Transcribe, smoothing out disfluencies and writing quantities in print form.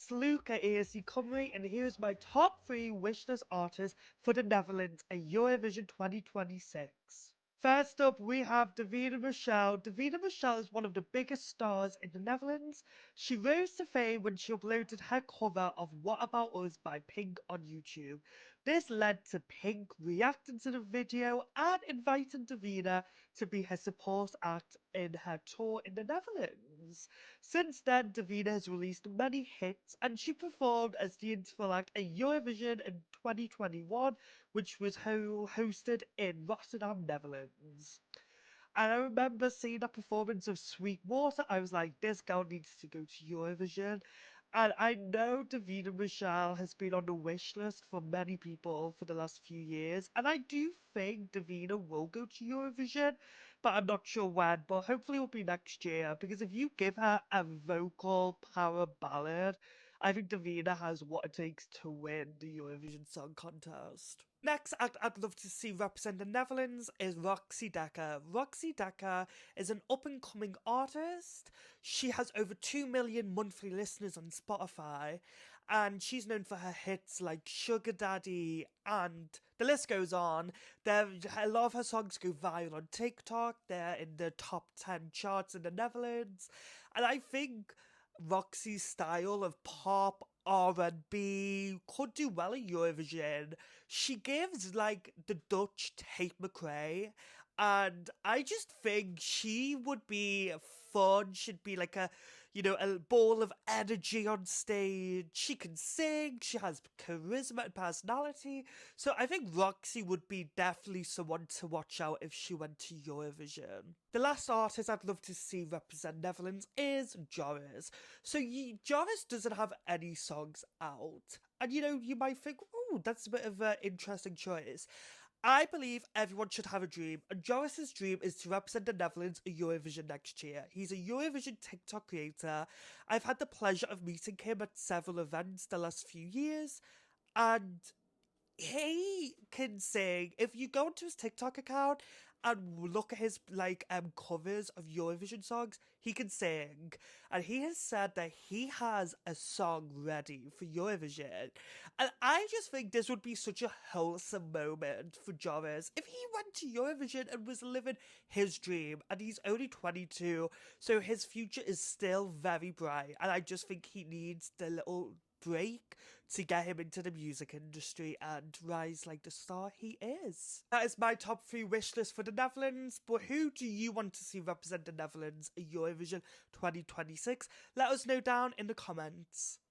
it's Luke at ASC Cymru, and here's my top 3 wishlist artists for the Netherlands at Eurovision 2026. First up, we have Davina Michelle. Davina Michelle is one of the biggest stars in the Netherlands. She rose to fame when she uploaded her cover of What About Us by Pink on YouTube. This led to Pink reacting to the video and inviting Davina to be her support act in her tour in the Netherlands. Since then, Davina has released many hits and she performed as the interval act at Eurovision in 2021, which was hosted in Rotterdam, Netherlands. And I remember seeing that performance of Sweet Water. I was like, this girl needs to go to Eurovision. And I know Davina Michelle has been on the wish list for many people for the last few years. And I do think Davina will go to Eurovision, but I'm not sure when. But hopefully it'll be next year. Because if you give her a vocal power ballad, I think Davina has what it takes to win the Eurovision Song Contest. Next act I'd love to see represent the Netherlands is Roxy Dekker. Roxy Dekker is an up-and-coming artist. She has over 2 million monthly listeners on Spotify, and she's known for her hits like Sugar Daddy, and the list goes on. A lot of her songs go viral on TikTok. They're in the top 10 charts in the Netherlands, and I think Roxy's style of pop R&B could do well in Eurovision. She gives like the Dutch Tate McRae, and I just think she would be fun. She'd be like a ball of energy on stage. She can sing, she has charisma and personality. So I think Roxy would be definitely someone to watch out if she went to Eurovision. The last artist I'd love to see represent Netherlands is Joris. So Joris doesn't have any songs out. And you might think, oh, that's a bit of an interesting choice. I believe everyone should have a dream, and Joris's dream is to represent the Netherlands at Eurovision next year. He's a Eurovision TikTok creator. I've had the pleasure of meeting him at several events the last few years, and he can sing. If you go onto his TikTok account and look at his covers of Eurovision songs, he can sing. And he has said that he has a song ready for Eurovision. And I just think this would be such a wholesome moment for Joris if he went to Eurovision and was living his dream. And he's only 22, so his future is still very bright. And I just think he needs the little break to get him into the music industry and rise like the star he is. That is my top 3 wish list for the Netherlands, but who do you want to see represent the Netherlands at Eurovision 2026? Let us know down in the comments.